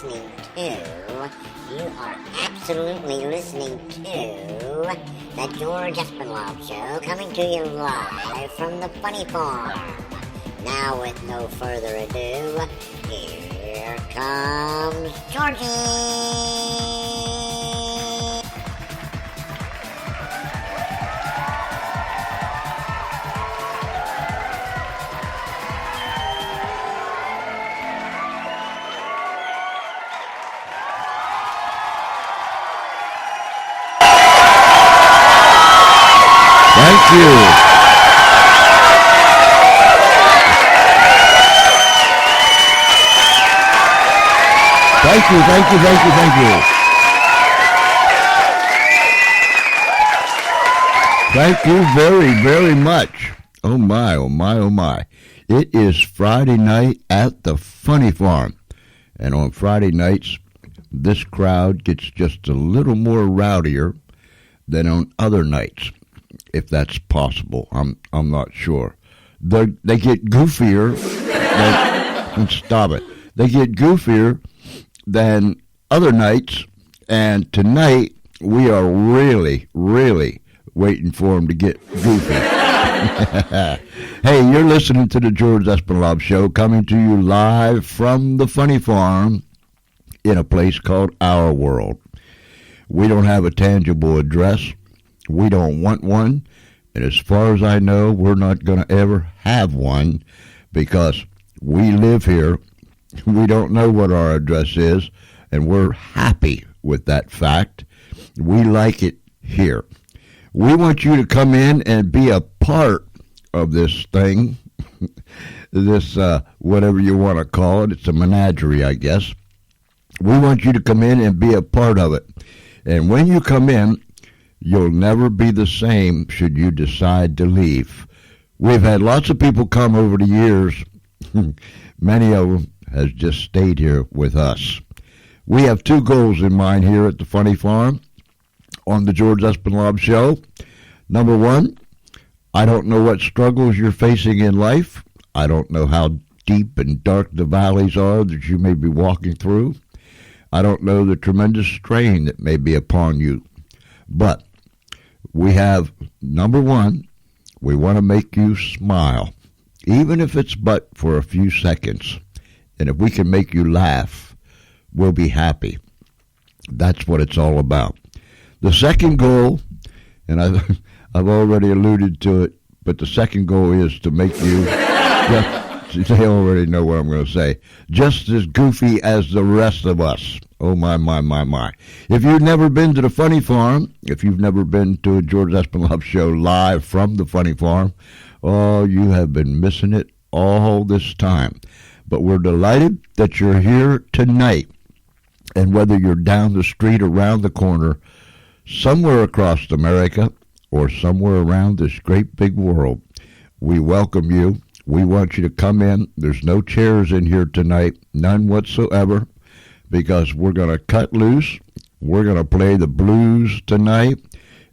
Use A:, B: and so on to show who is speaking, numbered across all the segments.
A: listening to, you are absolutely listening to the George Espenlaub Show, coming to you live from the Funny Farm. Now, with no further ado, here comes Georgie!
B: Thank you. Thank you, thank you, thank you, thank you. Thank you very, very much. Oh my, oh my, oh my. It is Friday night at the Funny Farm. And on Friday nights, this crowd gets just a little more rowdier than on other nights, if that's possible. I'm not sure. They get goofier. Stop it. They get goofier than other nights, and tonight we are really, really waiting for them to get goofy. Hey, you're listening to the George Espenlaub Show, coming to you live from the Funny Farm in a place called Our World. We don't have a tangible address. We don't want one. And as far as I know, we're not going to ever have one because we live here. We don't know what our address is, and we're happy with that fact. We like it here. We want you to come in and be a part of this thing, this whatever you want to call it. It's a menagerie, I guess. We want you to come in and be a part of it. And when you come in, you'll never be the same should you decide to leave. We've had lots of people come over the years. Many of them has just stayed here with us. We have two goals in mind here at the Funny Farm on the George Espenlaub Show. Number one, I don't know what struggles you're facing in life. I don't know how deep and dark the valleys are that you may be walking through. I don't know the tremendous strain that may be upon you. But we have, number one, we want to make you smile, even if it's but for a few seconds. And if we can make you laugh, we'll be happy. That's what it's all about. The second goal, and I've already alluded to it, but the second goal is to make you, they already know what I'm going to say, just as goofy as the rest of us. Oh, my, my, my, my. If you've never been to the Funny Farm, if you've never been to a George Espenlaub Show live from the Funny Farm, oh, you have been missing it all this time. But we're delighted that you're here tonight. And whether you're down the street, around the corner, somewhere across America, or somewhere around this great big world, we welcome you. We want you to come in. There's no chairs in here tonight, none whatsoever, because we're going to cut loose. We're going to play the blues tonight,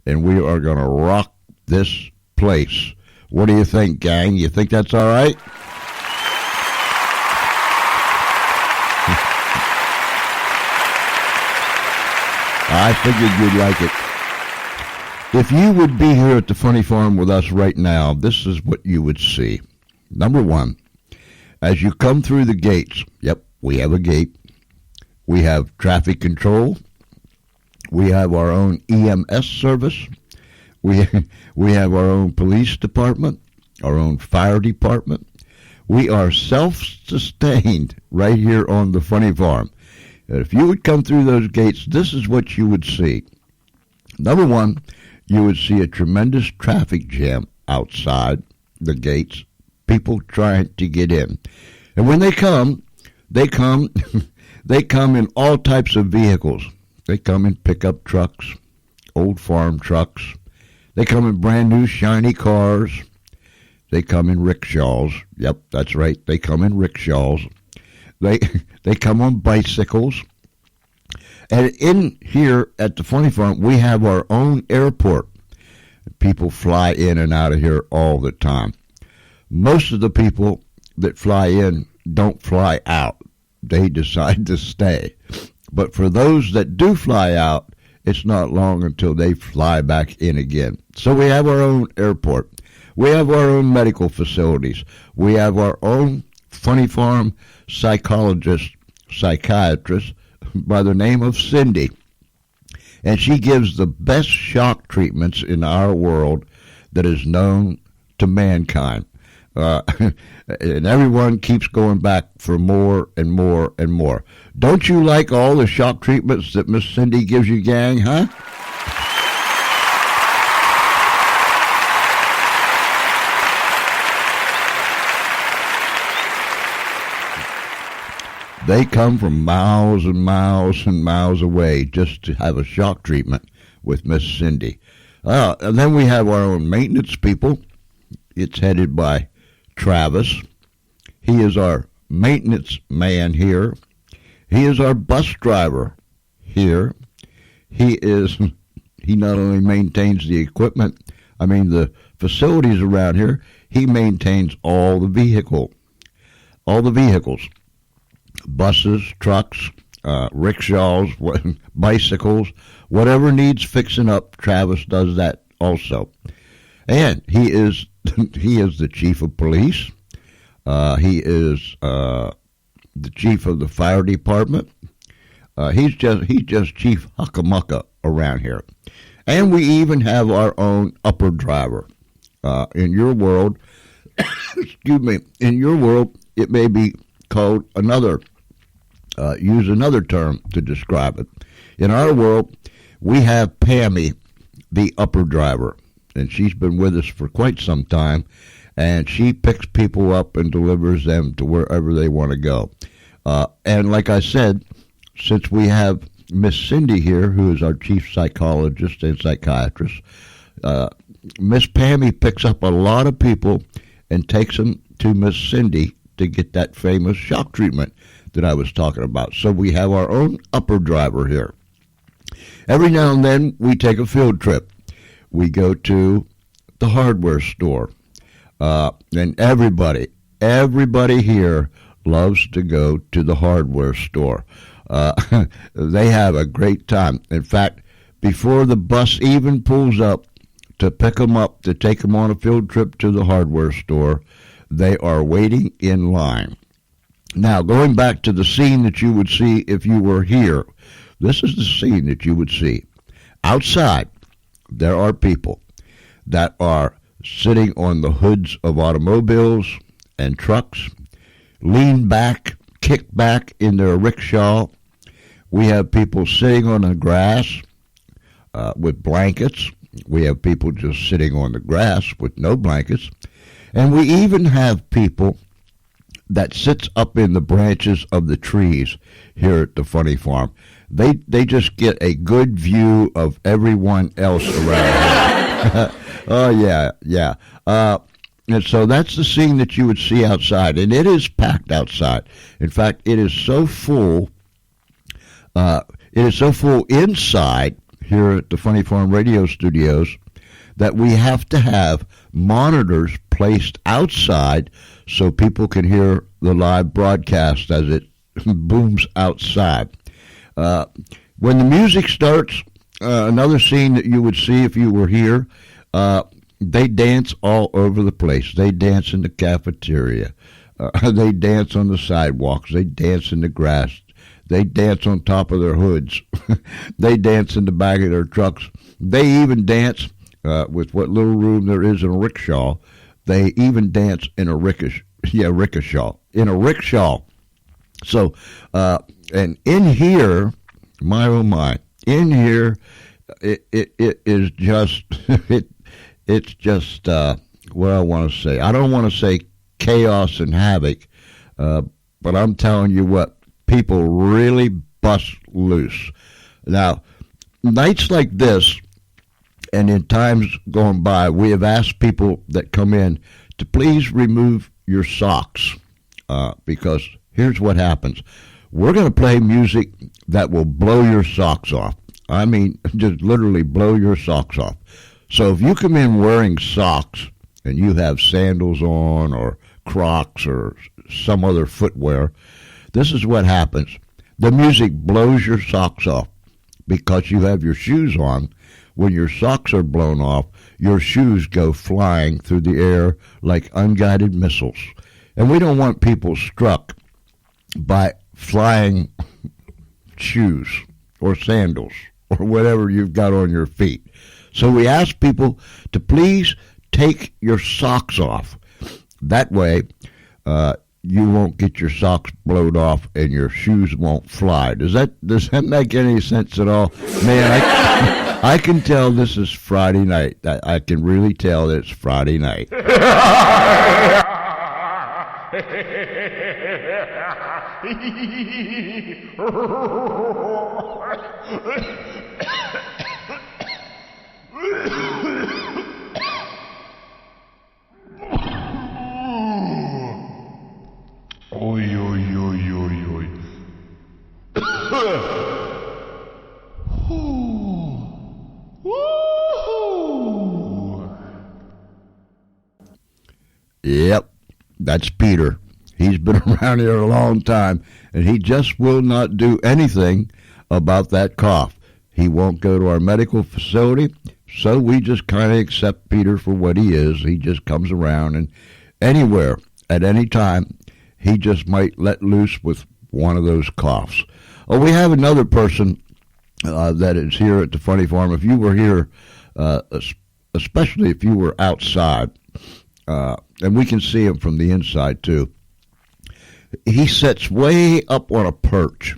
B: and we are going to rock this place. What do you think, gang? You think that's all right? I figured you'd like it. If you would be here at the Funny Farm with us right now, this is what you would see. Number one, as you come through the gates, yep, we have a gate. We have traffic control. We have our own EMS service. We have our own police department, our own fire department. We are self-sustained right here on the Funny Farm. And if you would come through those gates, this is what you would see. Number one, you would see a tremendous traffic jam outside the gates, people trying to get in. And when they come they come in all types of vehicles. They come in pickup trucks, old farm trucks. They come in brand new shiny cars. They come in rickshaws. Yep, that's right. They come in rickshaws. They come on bicycles. And in here at the Funny Farm, we have our own airport. People fly in and out of here all the time. Most of the people that fly in don't fly out. They decide to stay. But for those that do fly out, it's not long until they fly back in again. So we have our own airport. We have our own medical facilities. We have our own funny farm psychiatrist by the name of Cindy. And she gives the best shock treatments in our world that is known to mankind. And everyone keeps going back for more and more and more. Don't you like all the shock treatments that Miss Cindy gives you, gang, huh? They come from miles and miles and miles away just to have a shock treatment with Miss Cindy. And then we have our own maintenance people. It's headed by Travis. He is our maintenance man here. He is our bus driver here. He not only maintains the equipment, the facilities around here, he maintains all the vehicles. Buses, trucks, rickshaws, bicycles, whatever needs fixing up, Travis does that also. And he is the chief of police. He is the chief of the fire department. He's just Chief Huckamucka around here. And we even have our own upper driver. In your world, it may be called use another term to describe it. In our world, we have Pammy, the upper driver, and she's been with us for quite some time, and she picks people up and delivers them to wherever they want to go. And like I said, since we have Miss Cindy here, who is our chief psychologist and psychiatrist, Miss Pammy picks up a lot of people and takes them to Miss Cindy to get that famous shock treatment that I was talking about. So we have our own upper driver here. Every now and then we take a field trip. We go to the hardware store. And everybody here loves to go to the hardware store. They have a great time. In fact, before the bus even pulls up to pick them up, to take them on a field trip to the hardware store, they are waiting in line. Now, going back to the scene that you would see if you were here, this is the scene that you would see. Outside, there are people that are sitting on the hoods of automobiles and trucks, lean back, kick back in their rickshaw. We have people sitting on the grass with blankets. We have people just sitting on the grass with no blankets. And we even have people that sits up in the branches of the trees here at the Funny Farm. They just get a good view of everyone else around. Oh, yeah. And so that's the scene that you would see outside. And it is packed outside. In fact, it is so full. Inside here at the Funny Farm Radio Studios that we have to have monitors placed outside so people can hear the live broadcast as it booms outside. When the music starts, another scene that you would see if you were here, they dance all over the place. They dance in the cafeteria. They dance on the sidewalks. They dance in the grass. They dance on top of their hoods. They dance in the back of their trucks. They even dance with what little room there is in a rickshaw. They even dance in a rickshaw. In a rickshaw. So, and in here, my oh my, in here, it is just, it's just, what I want to say. I don't want to say chaos and havoc, but I'm telling you what, people really bust loose. Now, nights like this, and in times gone by, we have asked people that come in to please remove your socks, because here's what happens. We're going to play music that will blow your socks off. I mean, just literally blow your socks off. So if you come in wearing socks and you have sandals on or Crocs or some other footwear, this is what happens. The music blows your socks off because you have your shoes on. When your socks are blown off, your shoes go flying through the air like unguided missiles. And we don't want people struck by flying shoes or sandals or whatever you've got on your feet. So we ask people to please take your socks off. That way, you won't get your socks blowed off and your shoes won't fly. Does that make any sense at all? Man, I can tell this is Friday night. I can really tell that it's Friday night.
C: Oi, oi, oi, oi, oi.
B: Yep, that's Peter. He's been around here a long time, and he just will not do anything about that cough. He won't go to our medical facility, so we just kind of accept Peter for what he is. He just comes around, and anywhere, at any time, he just might let loose with one of those coughs. Oh, we have another person that is here at the Funny Farm. If you were here, especially if you were outside, and we can see him from the inside too, he sits way up on a perch,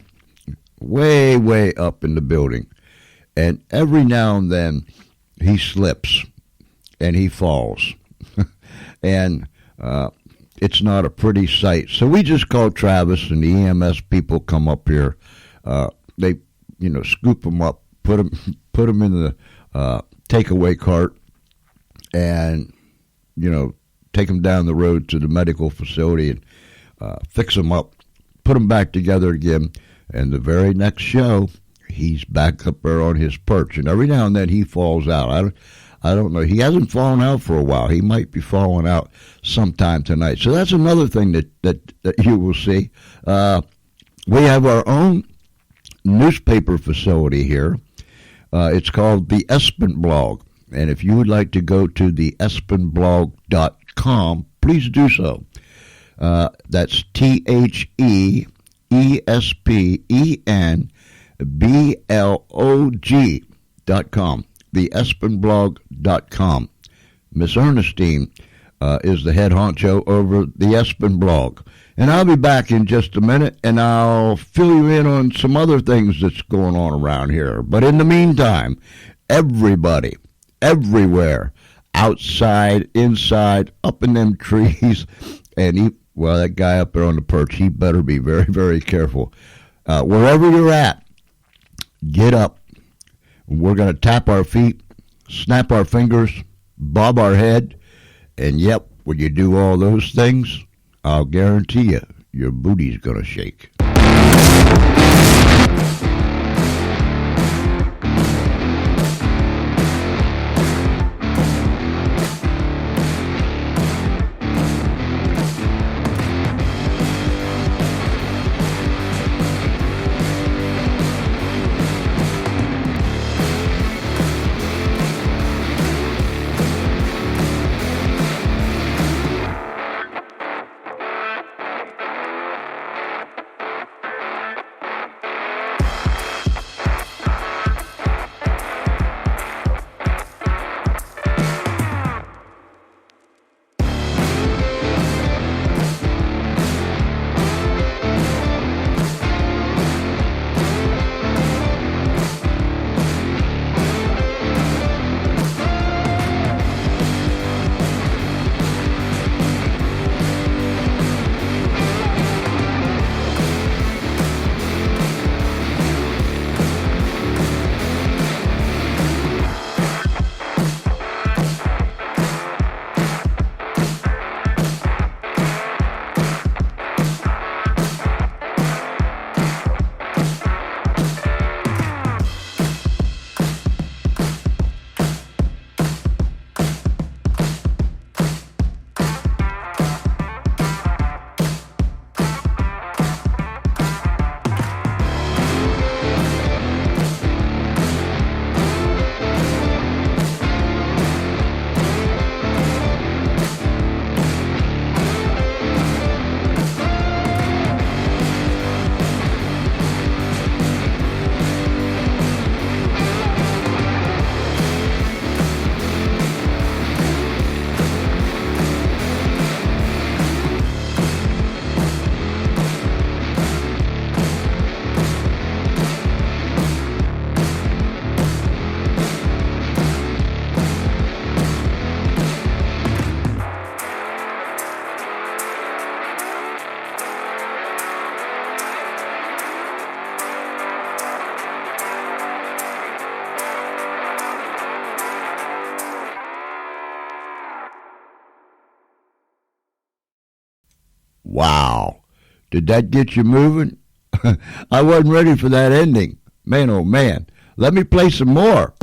B: way, way up in the building. And every now and then he slips and he falls. And it's not a pretty sight. So we just call Travis, and the EMS people come up here. They, scoop him up, put him in the takeaway cart, and, take him down the road to the medical facility and fix him up, put him back together again. And the very next show, he's back up there on his perch. And every now and then he falls out. I don't know. He hasn't fallen out for a while. He might be falling out sometime tonight. So that's another thing that you will see. We have our own newspaper facility here. It's called the Espenlaub. And if you would like to go to the Espenlaub.com, please do so. That's TheEspenblog.com. TheEspenblog.com. Miss Ernestine is the head honcho over the Espenlaub. And I'll be back in just a minute, and I'll fill you in on some other things that's going on around here. But in the meantime, everybody, everywhere, outside, inside, up in them trees, and that guy up there on the perch, he better be very, very careful. Wherever you're at, get up. We're going to tap our feet, snap our fingers, bob our head, and yep, when you do all those things, I'll guarantee you, your booty's going to shake. Wow. Did that get you moving? I wasn't ready for that ending. Man, oh man. Let me play some more.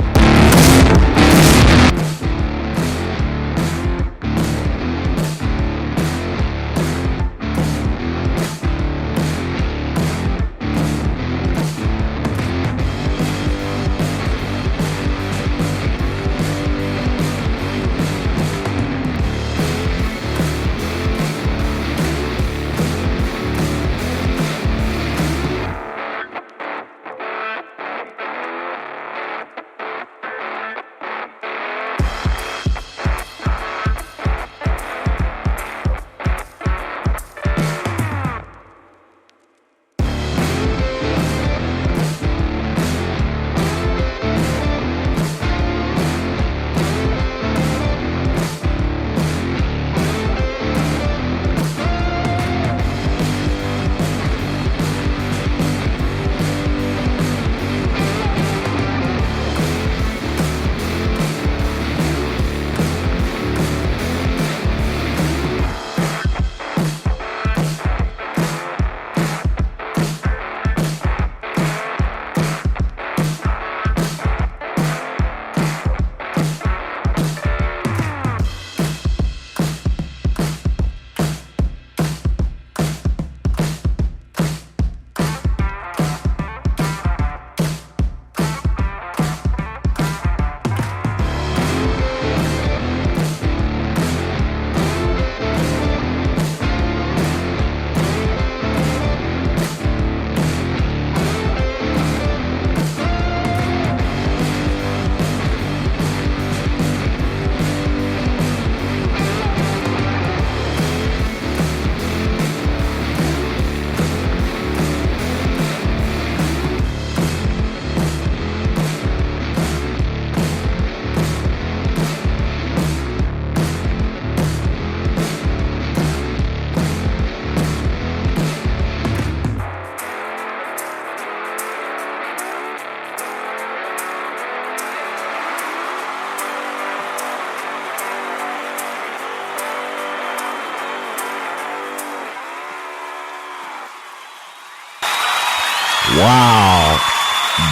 B: Wow.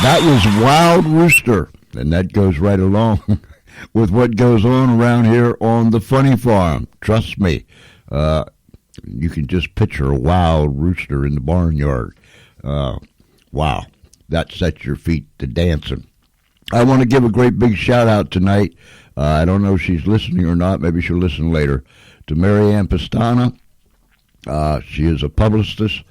B: That was Wild Rooster. And that goes right along with what goes on around here on the Funny Farm. Trust me. You can just picture a wild rooster in the barnyard. Wow. That sets your feet to dancing. I want to give a great big shout out tonight. I don't know if she's listening or not. Maybe she'll listen later. To Marianne Pastana. She is a publicist.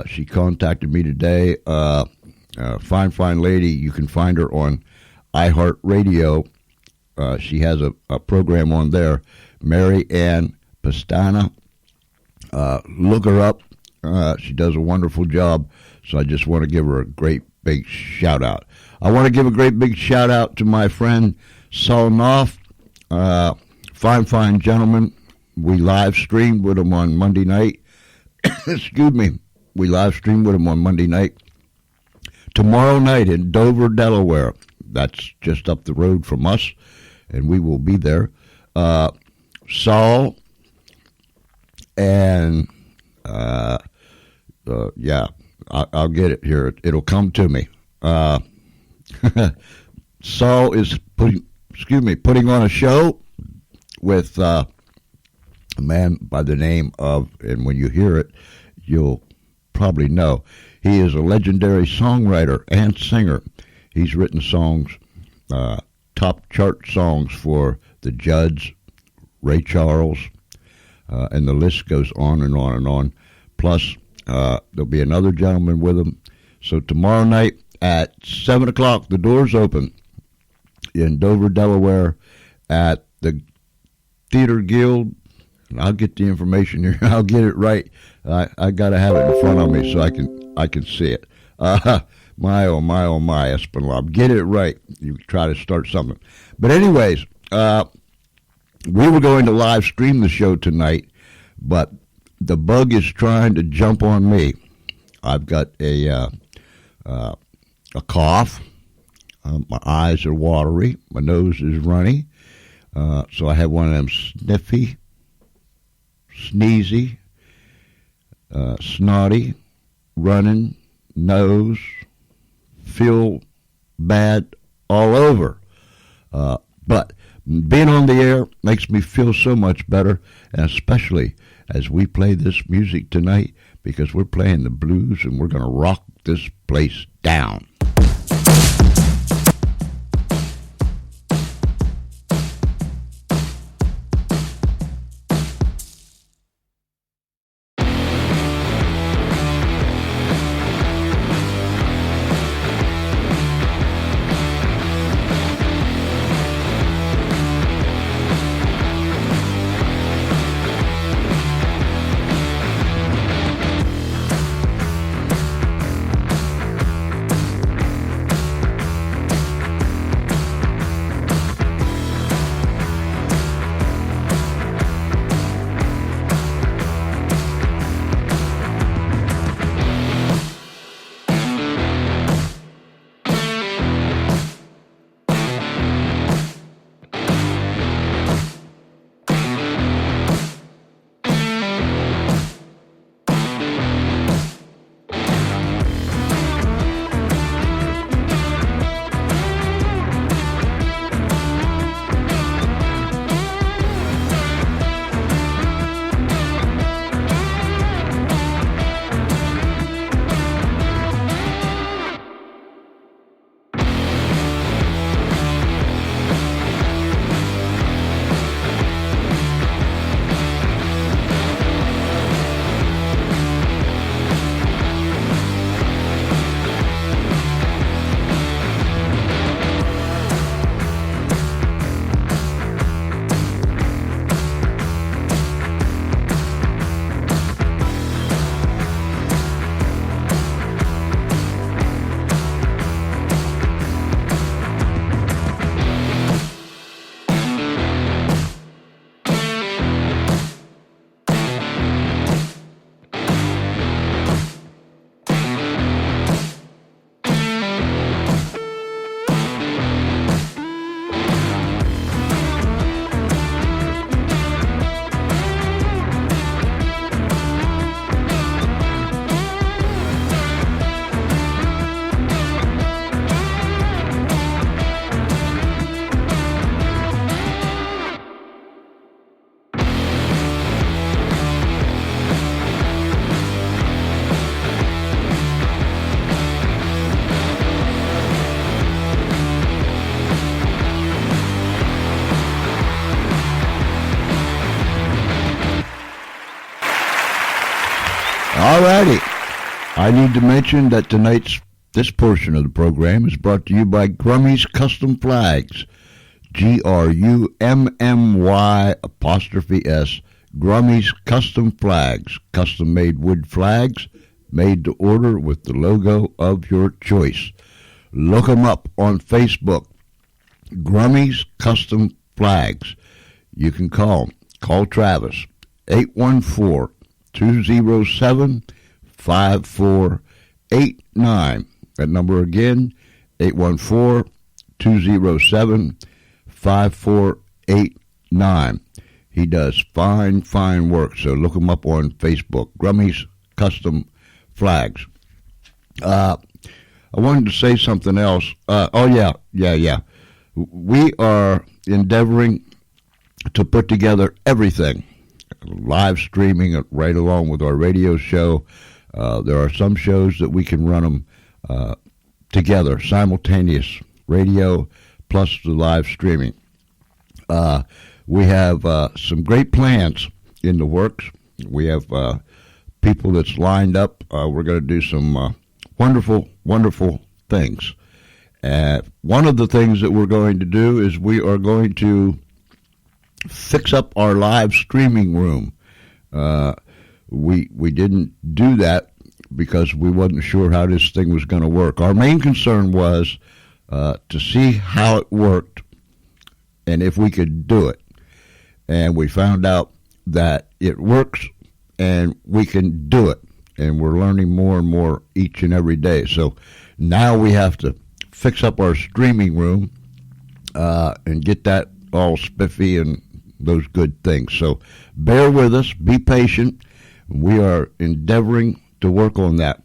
B: She contacted me today. Fine lady. You can find her on iHeartRadio. She has a program on there. Mary Ann Pastana. Look her up. She does a wonderful job. So I just want to give her a great big shout out. I want to give a great big shout out to my friend Saul Knopf. Fine gentleman. We live streamed with him on Monday night. Excuse me. We live streamed with him on Monday night. Tomorrow night in Dover, Delaware. That's just up the road from us, and we will be there. Saul and, yeah, I'll get it here. It'll come to me. Saul is putting on a show with a man by the name of, and when you hear it, you'll probably know. He is a legendary songwriter and singer. He's written songs, top chart songs for the Judds, Ray Charles, and the list goes on and on and on. Plus, there'll be another gentleman with him. So tomorrow night at 7 o'clock, the doors open in Dover, Delaware at the Theater Guild. And I'll get the information here. I'll get it right. I got to have it in front of me so I can see it. My, oh, my, Espenlaub. Get it right. You try to start something. But anyways, we were going to live stream the show tonight, but the bug is trying to jump on me. I've got a cough. My eyes are watery. My nose is runny. So I have one of them sniffy, sneezy, snotty, running, nose, feel bad all over. But being on the air makes me feel so much better, and especially as we play this music tonight, because we're playing the blues and we're going to rock this place down. Alrighty. I need to mention that this portion of the program is brought to you by Grummy's Custom Flags. GRUMMY_S. Grummy's Custom Flags. Custom-made wood flags made to order with the logo of your choice. Look them up on Facebook. Grummy's Custom Flags. You can call Travis, 814-207-5489. That number again, 814-207-5489. He does fine work, so look him up on Facebook. Grummy's Custom Flags. I wanted to say something else. Yeah. We are endeavoring to put together everything, live streaming it right along with our radio show. There are some shows that we can run them together, simultaneous radio plus the live streaming. We have some great plans in the works. We have people that's lined up. We're going to do some wonderful things. One of the things that we're going to do is we are going to fix up our live streaming room. We didn't do that because we wasn't sure how this thing was going to work. Our main concern was to see how it worked and if we could do it. And we found out that it works and we can do it. And we're learning more and more each and every day. So now we have to fix up our streaming room and get that all spiffy and those good things. So bear with us. Be patient. We are endeavoring to work on that.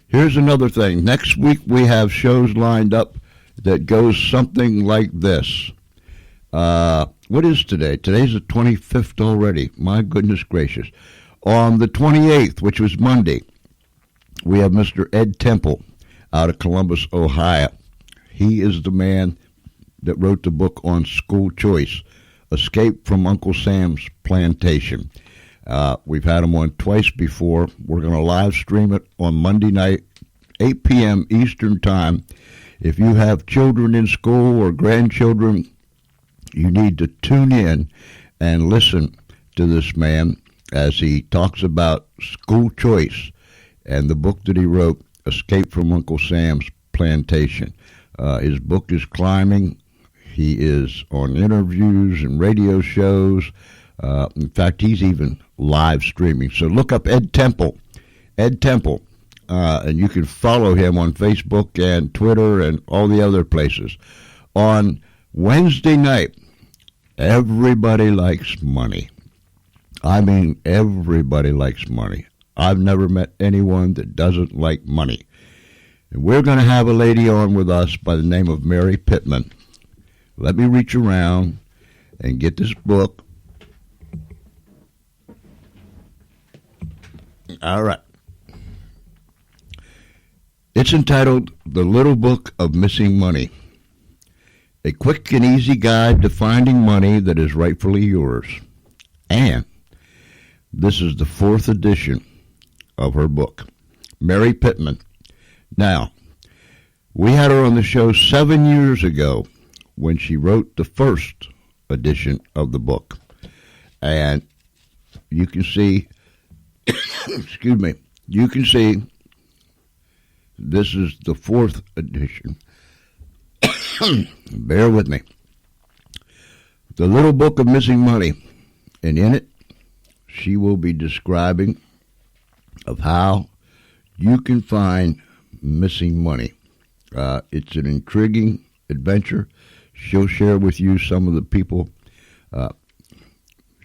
B: Here's another thing. Next week we have shows lined up that goes something like this. What is today? Today's the 25th already. My goodness gracious. On the 28th, which was Monday, we have Mr. Ed Temple out of Columbus, Ohio. He is the man that wrote the book on school choice, Escape from Uncle Sam's Plantation. We've had him on twice before. We're going to live stream it on Monday night, 8 p.m. Eastern Time. If you have children in school or grandchildren, you need to tune in and listen to this man as he talks about school choice and the book that he wrote, Escape from Uncle Sam's Plantation. His book is climbing. He is on interviews and radio shows. In fact, he's even live streaming. So look up Ed Temple, and you can follow him on Facebook and Twitter and all the other places. On Wednesday night, everybody likes money. I mean, everybody likes money. I've never met anyone that doesn't like money. And we're going to have a lady on with us by the name of Mary Pittman. Let me reach around and get this book. All right. It's entitled The Little Book of Missing Money, a quick and easy guide to finding money that is rightfully yours. And this is the 4th edition of her book, Mary Pittman. Now, we had her on the show 7 years ago when she wrote the first edition of the book. And you can see, excuse me, you can see this is the 4th edition. Bear with me. The Little Book of Missing Money. And in it, she will be describing of how you can find missing money. It's an intriguing adventure. She'll share with you some of the people.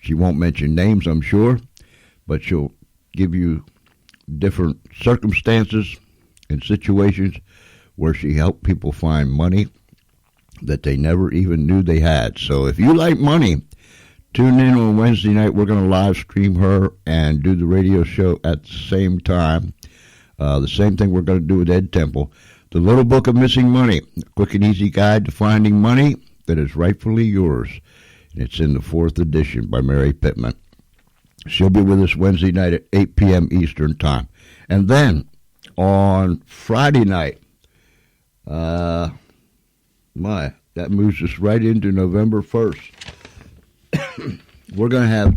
B: She won't mention names, I'm sure, but she'll give you different circumstances and situations where she helped people find money that they never even knew they had. So if you like money, tune in on Wednesday night. We're going to live stream her and do the radio show at the same time. The same thing we're going to do with Ed Temple. The Little Book of Missing Money, a quick and easy guide to finding money that is rightfully yours. And it's in the 4th edition by Mary Pittman. She'll be with us Wednesday night at 8 p.m. Eastern Time. And then on Friday night, that moves us right into November 1st. We're going to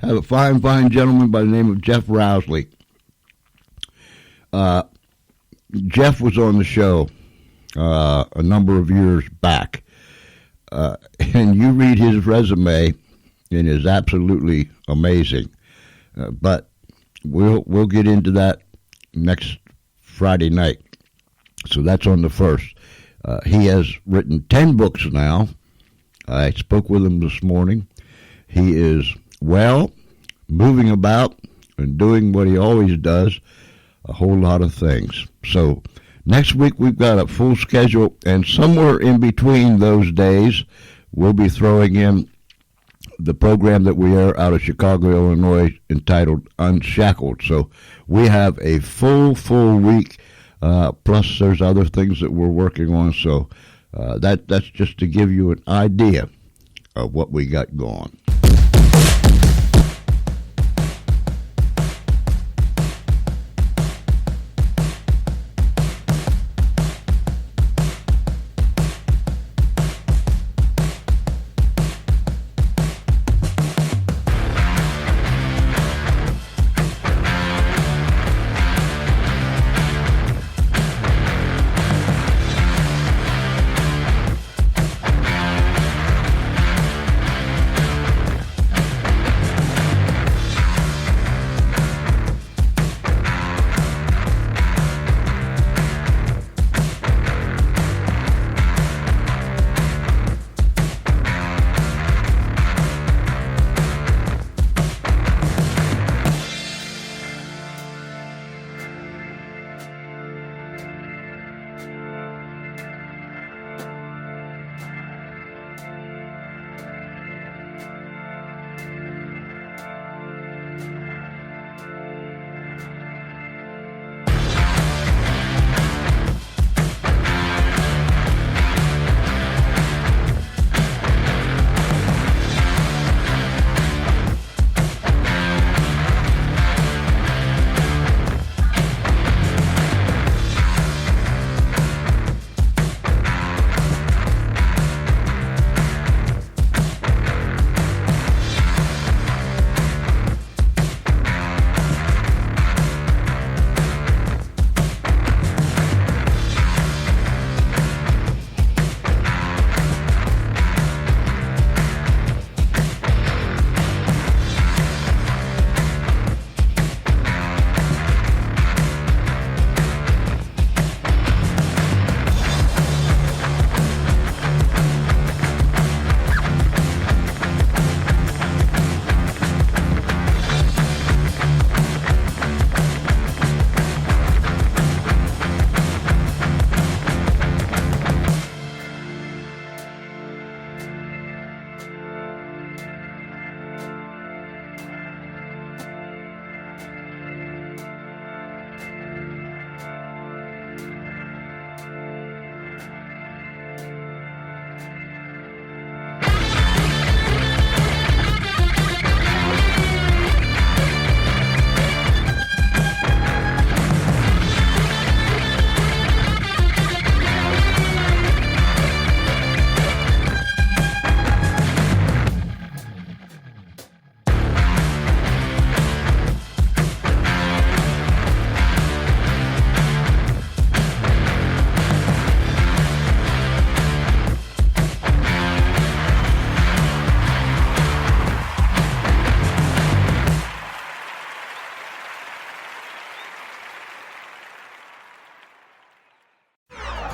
B: have a fine gentleman by the name of Jeff Rousley. Jeff was on the show a number of years back, and you read his resume, and it's absolutely amazing. But we'll get into that next Friday night. So that's on the 1st. He has written 10 books now. I spoke with him this morning. He is well, moving about, and doing what he always does, a whole lot of things. So next week we've got a full schedule, and somewhere in between those days, we'll be throwing in the program that we air out of Chicago, Illinois, entitled Unshackled. So we have a full week, plus there's other things that we're working on. So that's just to give you an idea of what we got going.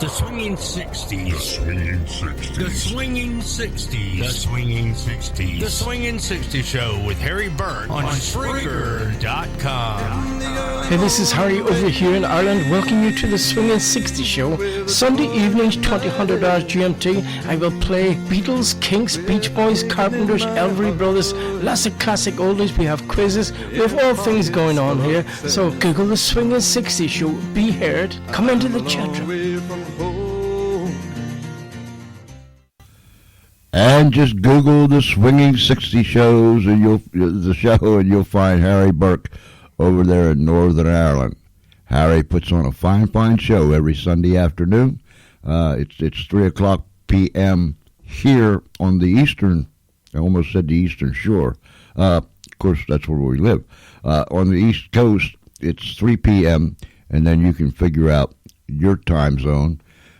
D: The Swinging 60s.
C: The Swinging 60s.
D: The Swinging 60s. The Swinging 60s. The Swinging 60s Show with Harry Burke on Spreaker.com.
E: Hey, this is Harry over here in Ireland. Welcome you to the Swinging 60s Show. Sunday evenings, 2000 hours GMT. I will play Beatles, Kinks, Beach Boys, Carpenters, Elvery Brothers, lots of classic oldies. We have quizzes. We have all things going on here. So Google the Swinging 60s Show. Be heard. Come into the chat room.
B: And just Google the Swinging 60 shows and you'll find Harry Burke over there in Northern Ireland. Harry puts on a fine show every Sunday afternoon. It's 3 o'clock p.m. here on the eastern, I almost said the eastern shore. Of course, that's where we live. On the East Coast, it's 3 p.m., and then you can figure out your time zone.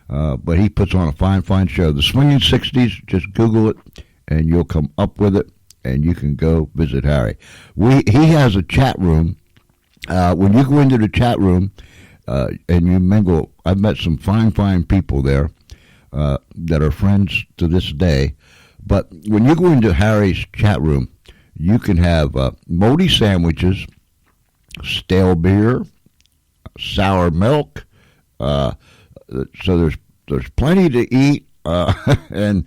B: But he puts on a fine show. The Swinging 60s, just Google it, and you'll come up with it, and you can go visit Harry. He has a chat room. When you go into the chat room and you mingle, I've met some fine people there that are friends to this day. But when you go into Harry's chat room, you can have moldy sandwiches, stale beer, sour milk. So there's plenty to eat, and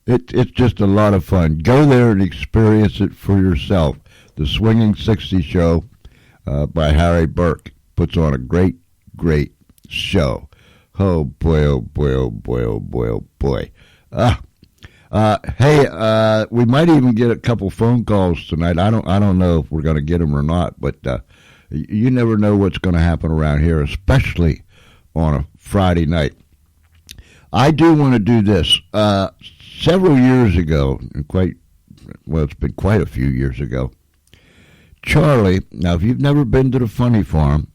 B: it's just a lot of fun. Go there and experience it for yourself. The Swinging 60 Show by Harry Burke puts on a great show. Oh boy, oh boy, oh boy, oh boy, oh boy. Hey, we might even get a couple phone calls tonight. I don't know if we're going to get them or not, but you never know what's going to happen around here, especially on a Friday night. I do want to do this. Several years ago, it's been quite a few years ago, Charlie, now if you've never been to the Funny Farm,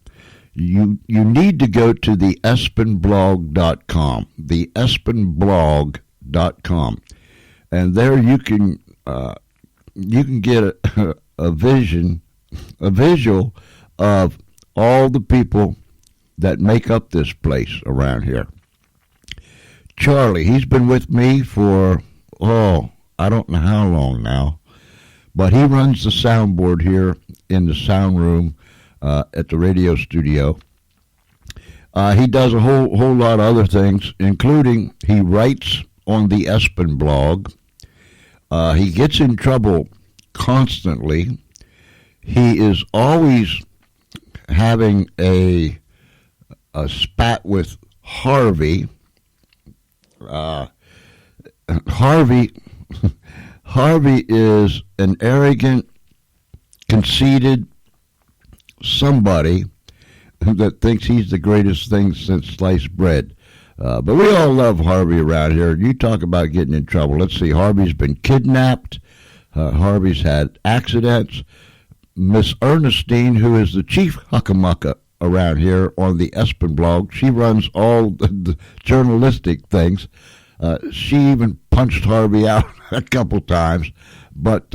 B: you need to go to the Espenblog.com, the Espenblog.com, and there you can get a visual of all the people that make up this place around here. Charlie, he's been with me for, I don't know how long now, but he runs the soundboard here in the sound room at the radio studio. He does a whole lot of other things, including he writes on the Espen blog. He gets in trouble constantly. He is always having a spat with Harvey. Harvey is an arrogant, conceited somebody that thinks he's the greatest thing since sliced bread. But we all love Harvey around here. You talk about getting in trouble. Let's see, Harvey's been kidnapped. Harvey's had accidents. Miss Ernestine, who is the chief huckamucka around here on the Espen blog, she runs all the journalistic things. She even punched Harvey out a couple times, but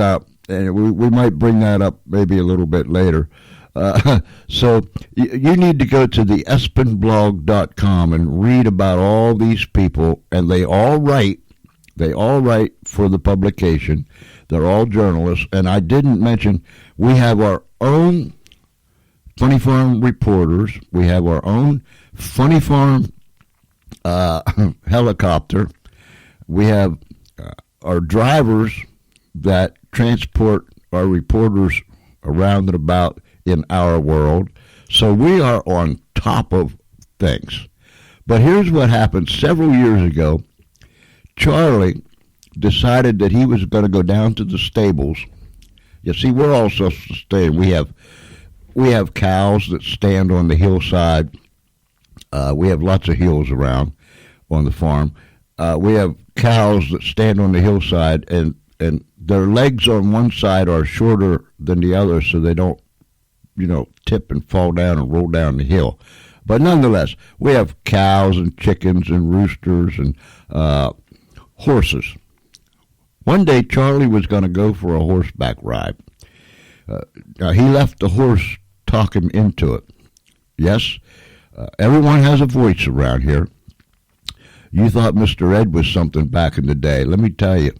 B: we might bring that up maybe a little bit later. So you need to go to the espenblog.com and read about all these people, and they all write for the publication. They're all journalists, and I didn't mention we have our own Funny Farm reporters. We have our own Funny Farm helicopter. We have our drivers that transport our reporters around and about in our world. So we are on top of things. But here's what happened several years ago. Charlie decided that he was going to go down to the stables. You see, we're all self-sustained. We have cows that stand on the hillside. We have lots of hills around on the farm. We have cows that stand on the hillside, and their legs on one side are shorter than the other, so they don't, tip and fall down and roll down the hill. But nonetheless, we have cows and chickens and roosters and horses. One day, Charlie was going to go for a horseback ride. He left the horse talk him into it. Yes, everyone has a voice around here. You thought Mr. Ed was something back in the day. Let me tell you,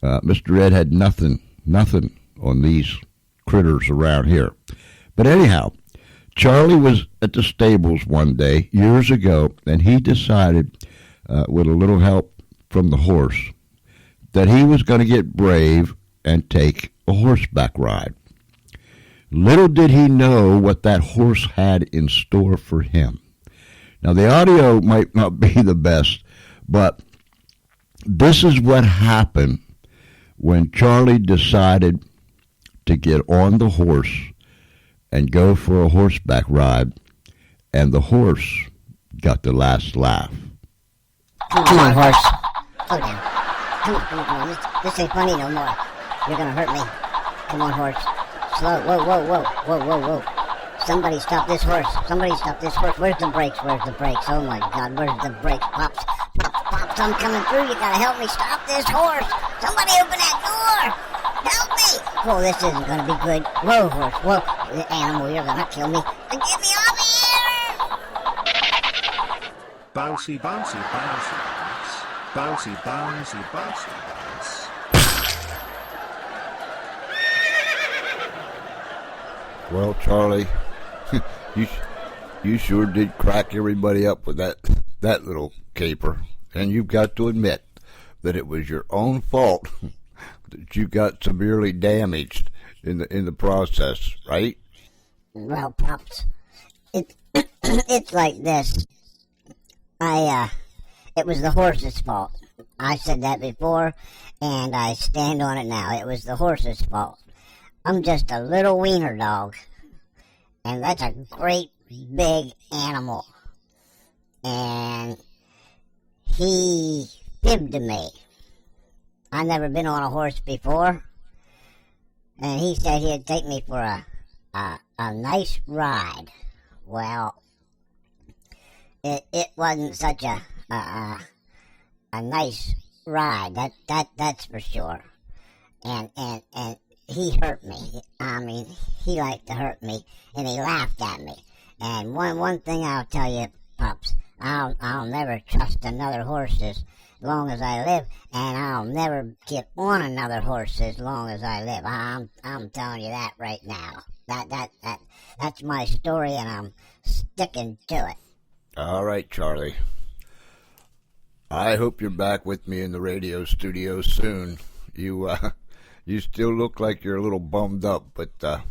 B: Mr. Ed had nothing on these critters around here. But anyhow, Charlie was at the stables one day years ago, and he decided, with a little help from the horse, that he was going to get brave and take a horseback ride. Little did he know what that horse had in store for him. Now, the audio might not be the best, but this is what happened when Charlie decided to get on the horse and go for a horseback ride, and the horse got the last laugh.
A: Come on, horse. Slow down. Come on. This ain't funny no more. You're gonna hurt me. Come on, horse. Slow. Whoa. Somebody stop this horse. Where's the brakes? Oh my God, where's the brakes? Pops. I'm coming through. You gotta help me stop this horse. Somebody open that door. Help me. Whoa, this isn't gonna be good. Whoa, horse. Whoa. Animal, you're gonna kill me. Get me off here.
F: Bouncy, bounce. Bouncy, bounce.
B: Well, Charlie, you sure did crack everybody up with that little caper, and you've got to admit that it was your own fault that you got severely damaged in the process, right?
A: Well, Pops, it's like this. It was the horse's fault. I said that before, and I stand on it now. It was the horse's fault. I'm just a little wiener dog, and that's a great big animal. And he fibbed to me. I've never been on a horse before, and he said he'd take me for a nice ride. Well, it wasn't such a nice ride. That's for sure. And he hurt me. I mean, he liked to hurt me, and he laughed at me. And one thing I'll tell you, Pups, I'll never trust another horse as long as I live, and I'll never get on another horse as long as I live. I'm telling you that right now. That's my story, and I'm sticking to it.
B: All right, Charlie. I hope you're back with me in the radio studio soon. You still look like you're a little bummed up, but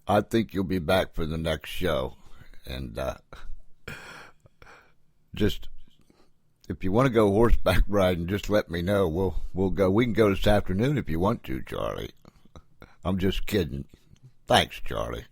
B: I think you'll be back for the next show. And just, if you want to go horseback riding, just let me know. We'll go. We can go this afternoon if you want to, Charlie. I'm just kidding. Thanks, Charlie.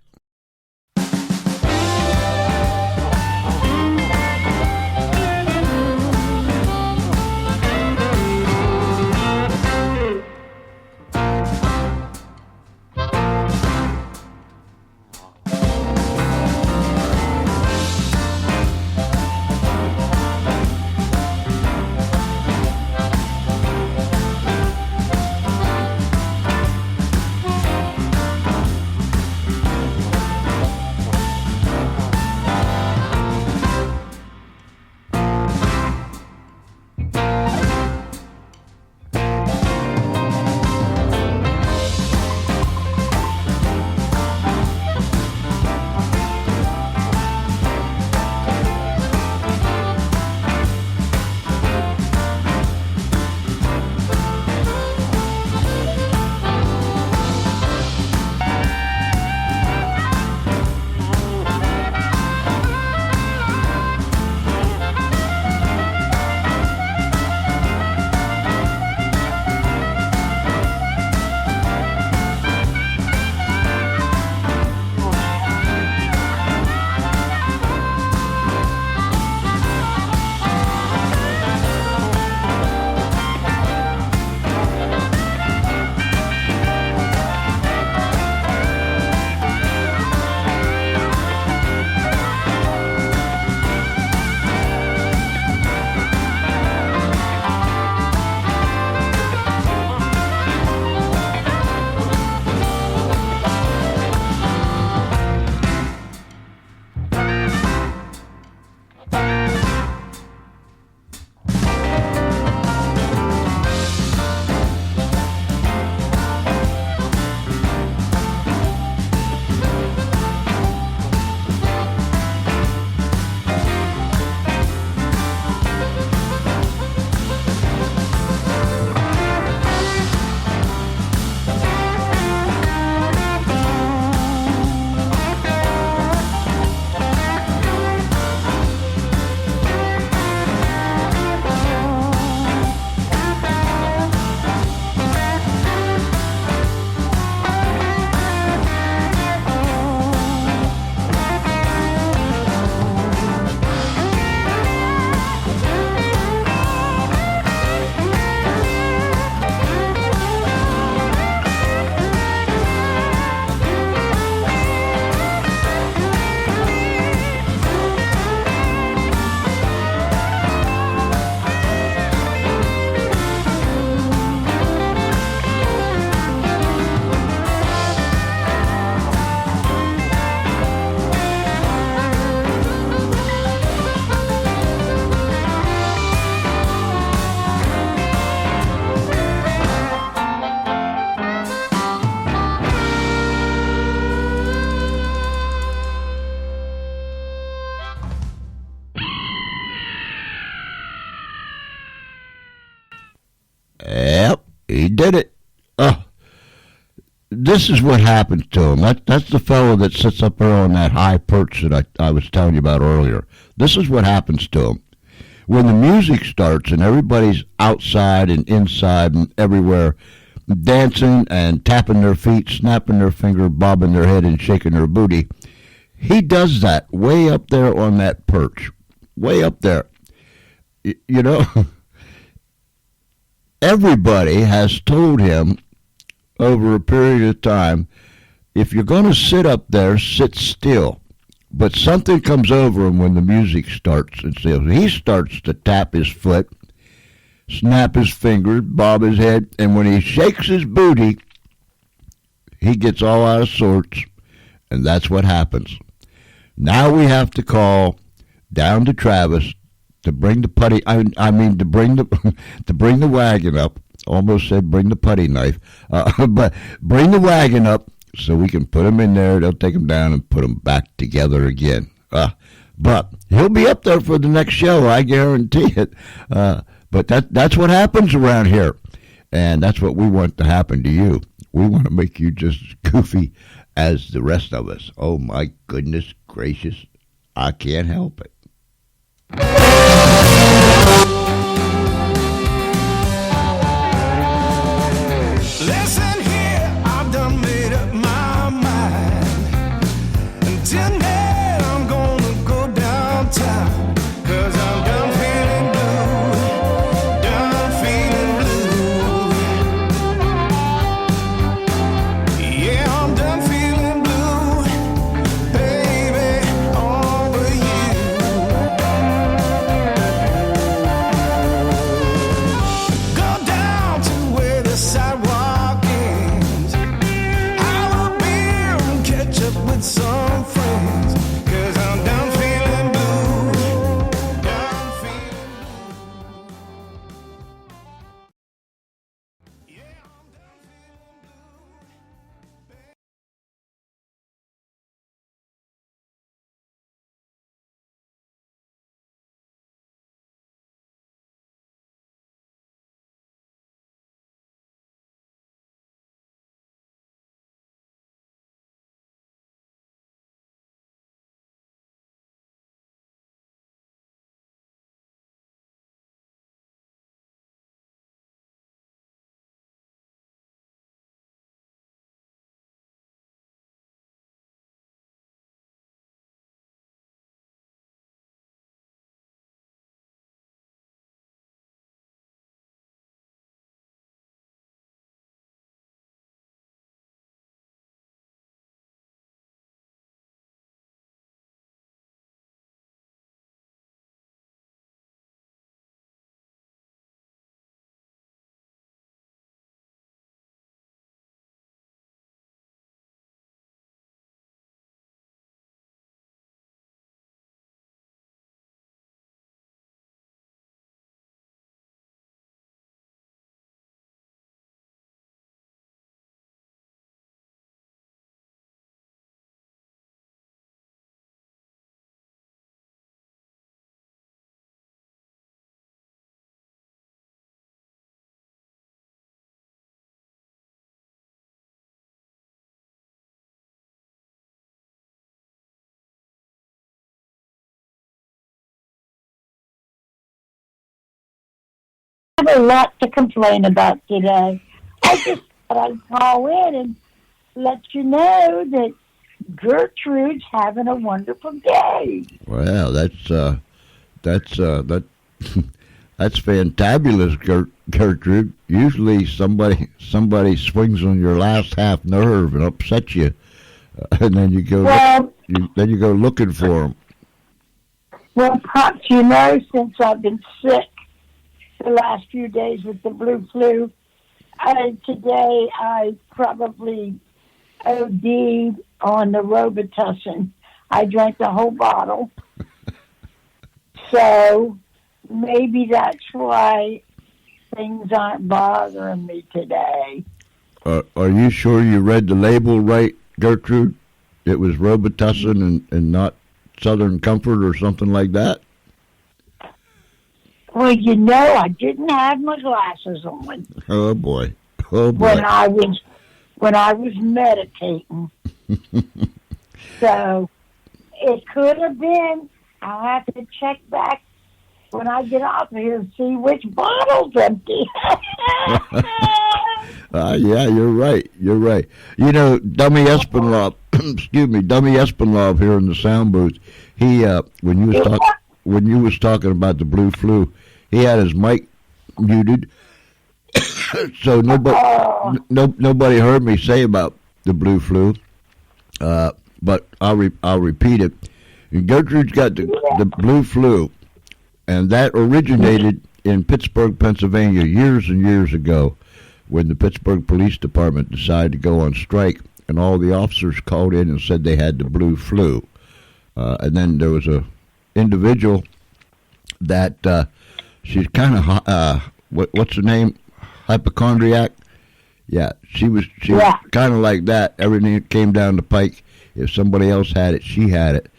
B: did it. This is what happens to him. That's the fellow that sits up there on that high perch that I was telling you about earlier. This is what happens to him. When the music starts and everybody's outside and inside and everywhere dancing and tapping their feet, snapping their finger, bobbing their head, and shaking their booty, he does that way up there on that perch. Way up there. You know, everybody has told him over a period of time, if you're going to sit up there, sit still. But something comes over him when the music starts. And so he starts to tap his foot, snap his fingers, bob his head, and when he shakes his booty, he gets all out of sorts, and that's what happens. Now we have to call down to Travis to bring the putty. I mean to bring the to bring the wagon up. Almost said bring the putty knife, but bring the wagon up so we can put him in there. They'll take him down and put him back together again. But he'll be up there for the next show, I guarantee it. But that's what happens around here, and that's what we want to happen to you. We want to make you just as goofy as the rest of us. Oh my goodness gracious, I can't help it.
G: Listen here, I've done made up my mind. And tonight I'm gonna go downtown, 'cause I'm done feeling blue, done feeling blue. Yeah, I'm done feeling blue, baby, over you. Go down to where the sidewalk ends, have a beer and catch up with some friends, 'cause I'm done feeling blue, done feeling
H: have a lot to complain about today. I just thought I'd call in and let you know that Gertrude's having a wonderful day.
B: Well, that's fantabulous, Gertrude. Usually somebody swings on your last half nerve and upsets you, and then you go looking for them.
H: Well, Pops, you know, since I've been sick the last few days with the blue flu, today I probably OD'd on the Robitussin. I drank the whole bottle. So maybe that's why things aren't bothering me today.
B: Are you sure you read the label right, Gertrude? It was Robitussin and not Southern Comfort or something like that?
H: Well, you know, I didn't have my glasses on.
B: Oh, boy. Oh boy.
H: when I was meditating. So it could have been. I'll have to check back when I get off of here and see which bottle's empty.
B: Yeah, you're right. You're right. You know, Dummy Espenlaub, Dummy Espenlaub here in the sound booth. He when you was talking about the blue flu, he had his mic muted, so nobody heard me say about the blue flu. But I'll repeat it. Gertrude's got the blue flu, and that originated in Pittsburgh, Pennsylvania, years and years ago, when the Pittsburgh Police Department decided to go on strike, and all the officers called in and said they had the blue flu. And then there was a individual that she's kind of what's her name, hypochondriac. Yeah, she was kind of like that. Everything came down the pike. If somebody else had it, she had it,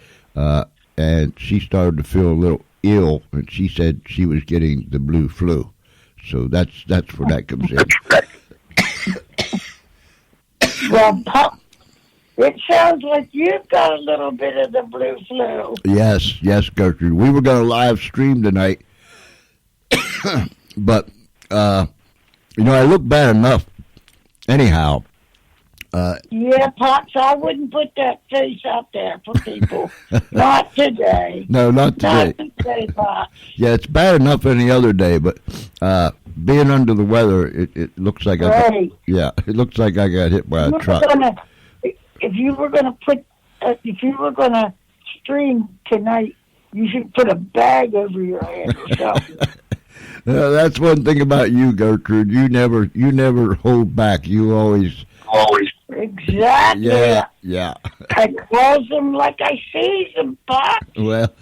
B: and she started to feel a little ill, and she said she was getting the blue flu. So that's where that comes in.
H: Well, it sounds like you've got a little bit of the blue flu.
B: Yes, Gertrude. We were going to live stream tonight, but I look bad enough. Anyhow.
H: Yeah, Pops, I wouldn't put that face out there for people. Not today.
B: No, not today.
H: Not today, Pops.
B: Yeah, it's bad enough any other day, but being under the weather, it looks like it looks like I got hit by a truck.
H: If you were going to stream tonight, you should put a bag over your head or something.
B: That's one thing about you, Gertrude. You never hold back. You always.
H: Exactly.
B: Yeah.
H: I close them like I sees them, Pop.
B: Well,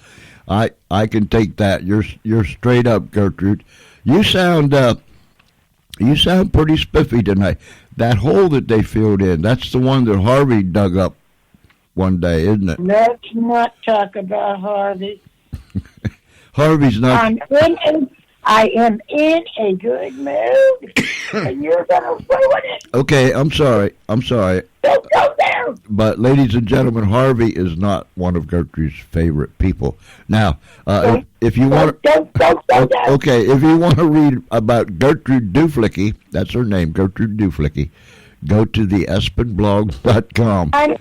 B: I can take that. You're straight up, Gertrude. You sound pretty spiffy tonight. That hole that they filled in, that's the one that Harvey dug up one day, isn't it?
H: Let's not talk about Harvey.
B: Harvey's not.
H: I am in a good mood, and you're going to ruin it.
B: Okay, I'm sorry. Don't
H: go there.
B: But, ladies and gentlemen, Harvey is not one of Gertrude's favorite people. Now, if you want if you want to read about Gertrude Duflicki, that's her name, Gertrude Duflicki, go to the Espenblog.com.
H: I'm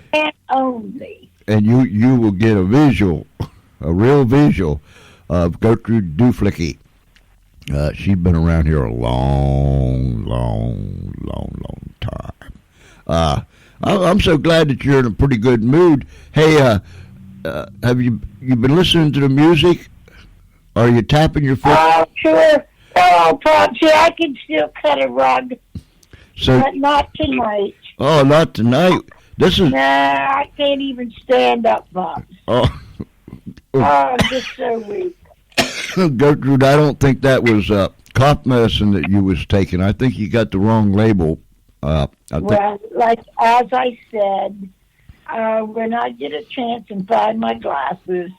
H: only.
B: And you will get a real visual of Gertrude Duflicki. She's been around here a long time. I'm so glad that you're in a pretty good mood. Hey, have you been listening to the music? Are you tapping your foot?
H: Oh, sure. Oh, Popsy, I can still cut a rug, but not tonight.
B: Oh, not tonight.
H: Nah, I can't even stand up, Pops.
B: Oh,
H: I'm just so weak.
B: Gertrude, I don't think that was cough medicine that you was taking. I think you got the wrong label.
H: Like as I said, when I get a chance and find my glasses,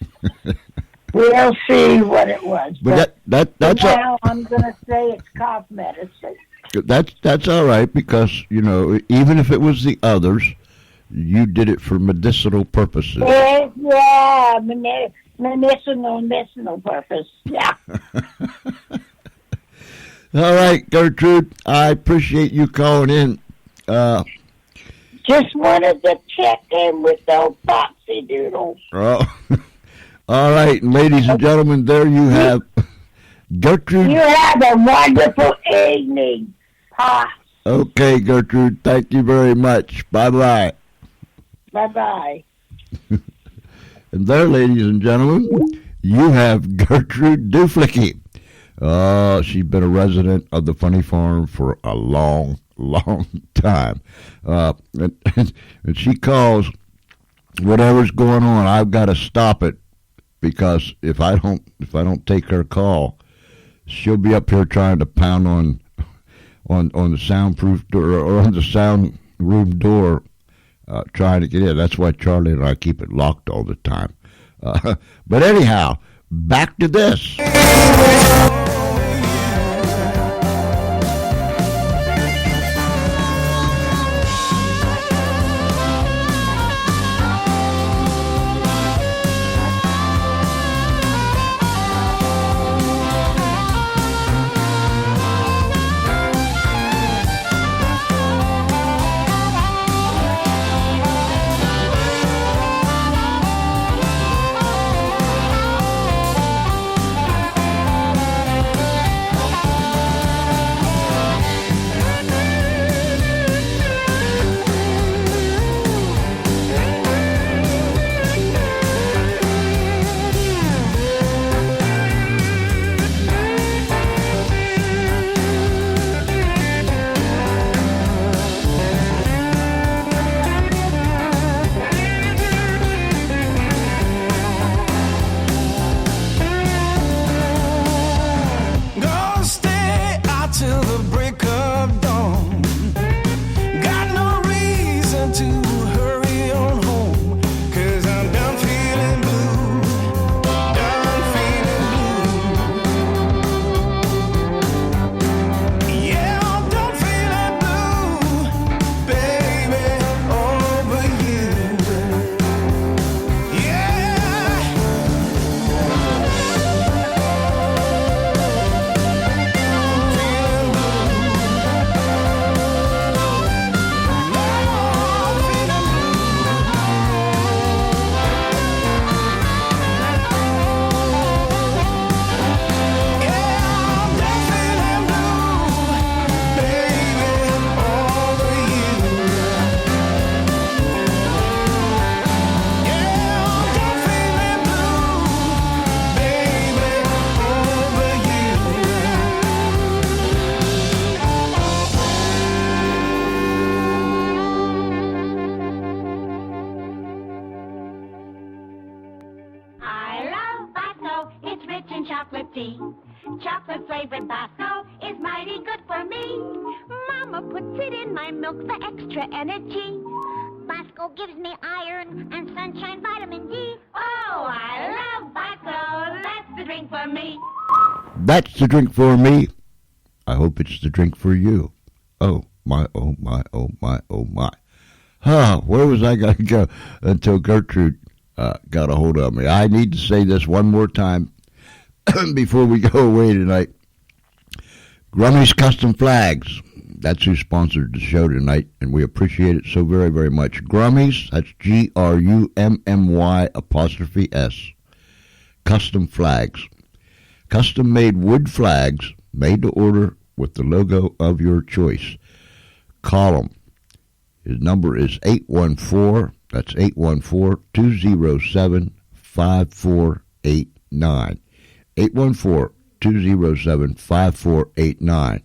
H: we'll see what it was.
B: But that's
H: now I'm going to say it's cough medicine.
B: That's all right, because even if it was the others, you did it for medicinal purposes.
H: Yeah, medicinal purpose. Yeah.
B: All right, Gertrude, I appreciate you calling in.
H: Just wanted to check in with those Popsy Doodles.
B: Oh. All right, ladies and gentlemen, there you have Gertrude.
H: You have a wonderful evening, Pops.
B: Okay, Gertrude, thank you very much. Bye-bye.
H: Bye-bye.
B: And there, ladies and gentlemen, you have Gertrude Duflicki. She's been a resident of the Funny Farm for a long time. And she calls, whatever's going on, I've got to stop it, because if I don't take her call, she'll be up here trying to pound on the soundproof door, or on the sound room door, trying to get in. That's why Charlie and I keep it locked all the time. But anyhow, back to this.
I: mother's favorite Bosco is mighty good for me. Mama puts it in my milk for extra energy. Bosco gives me iron and sunshine vitamin D. Oh, I love Bosco. That's the drink for me.
B: That's the drink for me. I hope it's the drink for you. Oh, my, oh, my, oh, my, oh, my. Where was I going to go until Gertrude got a hold of me? I need to say this one more time before we go away tonight. Grummy's Custom Flags. That's who sponsored the show tonight, and we appreciate it so very, very much. Grummy's, that's GRUMMY''S. Custom Flags. Custom-made wood flags made to order with the logo of your choice. Call him. His number is 814, that's 814-207-5489. 814-207-5489.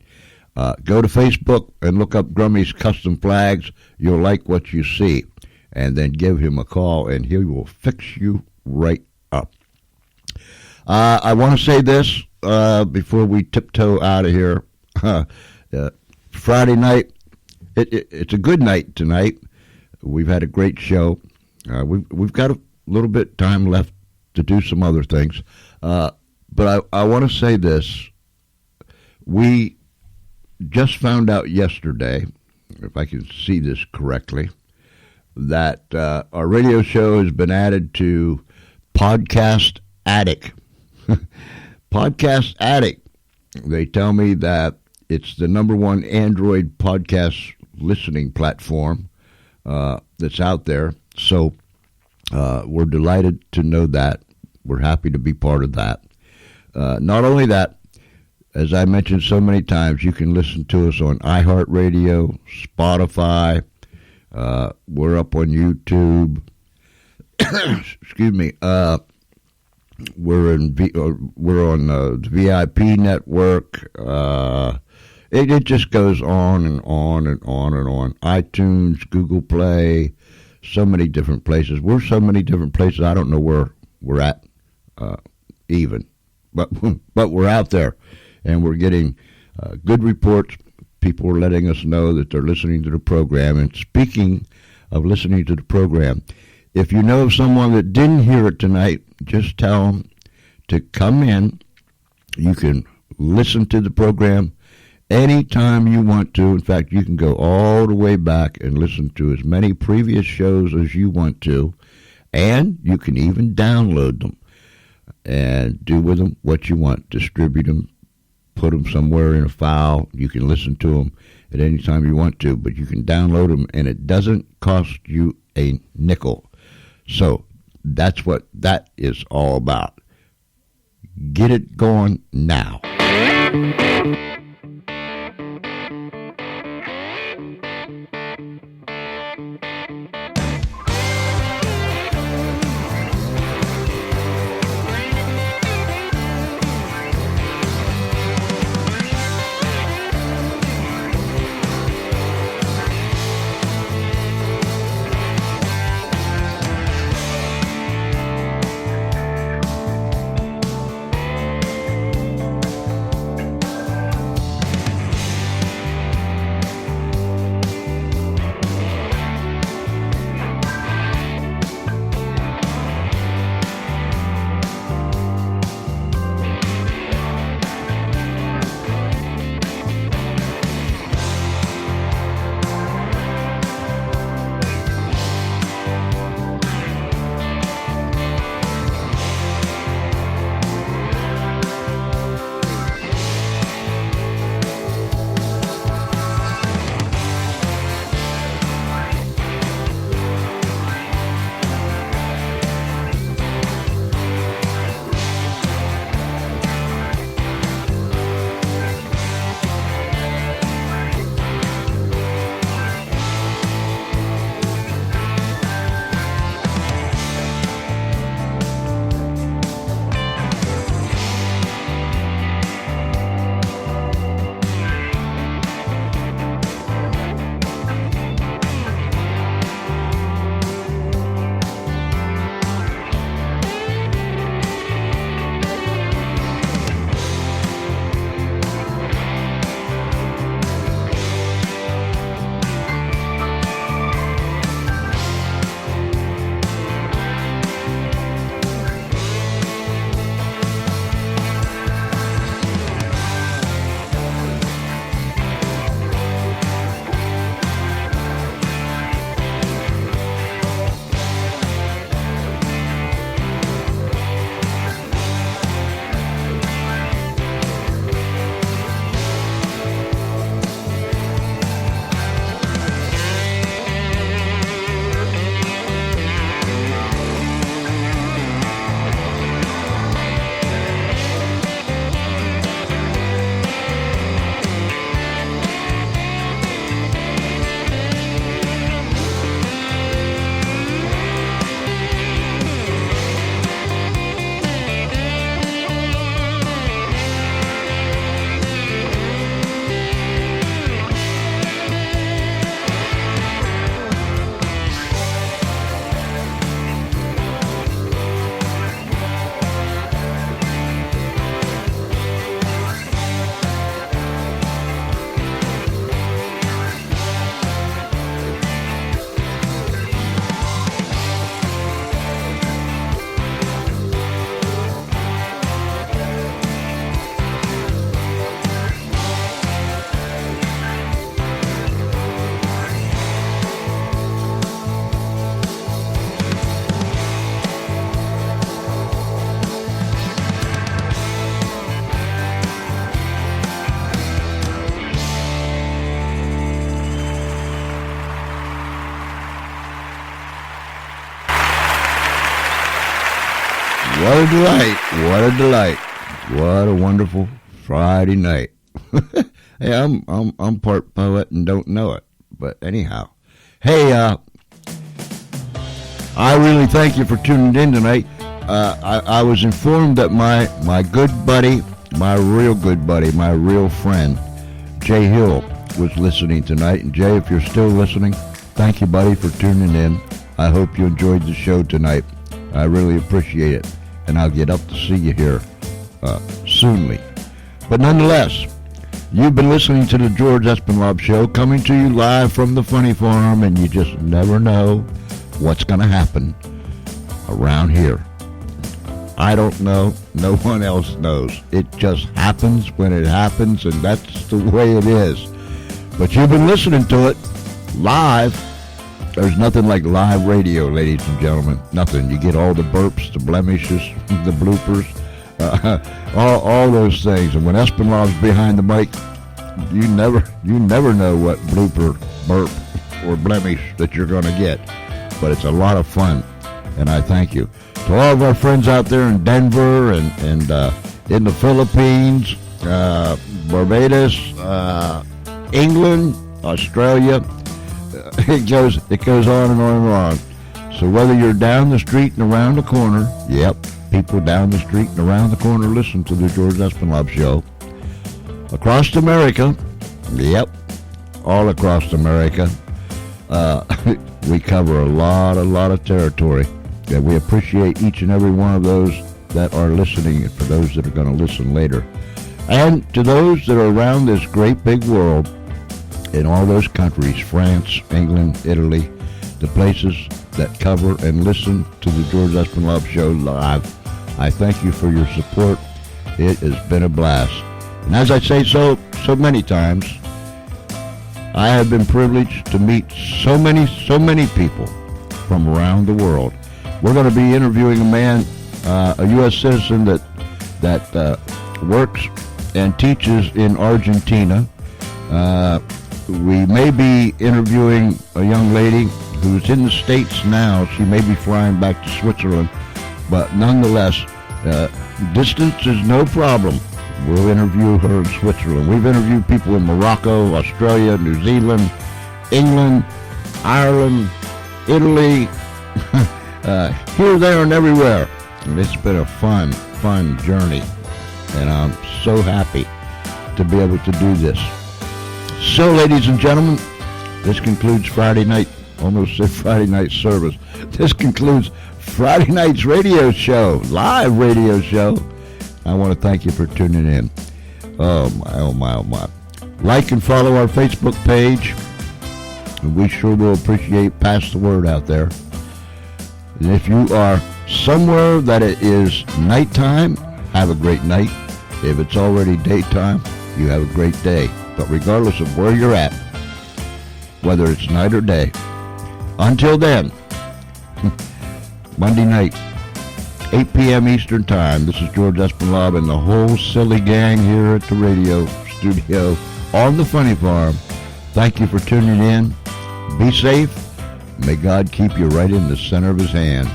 B: Go to Facebook and look up Grummy's Custom Flags. You'll like what you see. And then give him a call, and he will fix you right up. I want to say this before we tiptoe out of here. Friday night, it's a good night tonight. We've had a great show. We've got a little bit time left to do some other things. But I want to say this. We just found out yesterday, if I can see this correctly, that our radio show has been added to Podcast Addict. Podcast Addict. They tell me that it's the number one Android podcast listening platform that's out there. So we're delighted to know that. We're happy to be part of that. Not only that, as I mentioned so many times, you can listen to us on iHeartRadio, Spotify. We're up on YouTube. Excuse me. We're on the VIP network. It just goes on and on and on and on. iTunes, Google Play, so many different places. We're so many different places. I don't know where we're at even, but we're out there, and we're getting good reports. People are letting us know that they're listening to the program. And speaking of listening to the program, if you know of someone that didn't hear it tonight, just tell them to come in. You can listen to the program anytime you want to. In fact, you can go all the way back and listen to as many previous shows as you want to, and you can even download them and do with them what you want. Distribute them, put them somewhere in a file. You can listen to them at any time you want to, but you can download them, and it doesn't cost you a nickel. So that's what that is all about. Get it going now. What a delight. What a delight. What a wonderful Friday night. Hey, I'm part poet and don't know it. But anyhow. Hey, I really thank you for tuning in tonight. I was informed that my good buddy, my real good buddy, my real friend, Jay Hill, was listening tonight. And Jay, if you're still listening, thank you, buddy, for tuning in. I hope you enjoyed the show tonight. I really appreciate it. And I'll get up to see you here soonly. But nonetheless, you've been listening to the George Espenlaub Show, coming to you live from the Funny Farm, and you just never know what's going to happen around here. I don't know. No one else knows. It just happens when it happens, and that's the way it is. But you've been listening to it live. There's nothing like live radio, ladies and gentlemen. Nothing. You get all the burps, the blemishes, the bloopers, all those things. And when Espenlaub's behind the mic, you never know what blooper, burp, or blemish that you're going to get. But it's a lot of fun, and I thank you. To all of our friends out there in Denver and in the Philippines, Barbados, England, Australia, it goes on and on and on. So whether you're down the street and around the corner, yep, people down the street and around the corner listen to the George Espenlaub Show. Across America, yep, all across America, we cover a lot of territory. Yeah, we appreciate each and every one of those that are listening, and for those that are going to listen later. And to those that are around this great big world, in all those countries, France, England, Italy, the places that cover and listen to the George Espenlaub Show live, I thank you for your support. It has been a blast. And as I say so many times, I have been privileged to meet so many people from around the world. We're going to be interviewing a man, a U.S. citizen that works and teaches in Argentina. We may be interviewing a young lady who's in the States now. She may be flying back to Switzerland, but nonetheless, distance is no problem. We'll interview her in Switzerland. We've interviewed people in Morocco, Australia, New Zealand, England, Ireland, Italy, here, there, and everywhere. And it's been a fun journey. And I'm so happy to be able to do this. So, ladies and gentlemen, this concludes Friday night, almost said Friday night service. This concludes Friday night's radio show, live radio show. I want to thank you for tuning in. Oh my. Like and follow our Facebook page. And we sure will appreciate, pass the word out there. And if you are somewhere that it is nighttime, have a great night. If it's already daytime, you have a great day. But regardless of where you're at, whether it's night or day, until then, Monday night, 8 p.m. Eastern Time, this is George Espenlaub and the whole silly gang here at the radio studio on the Funny Farm. Thank you for tuning in. Be safe. May God keep you right in the center of his hand.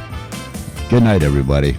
B: Good night, everybody.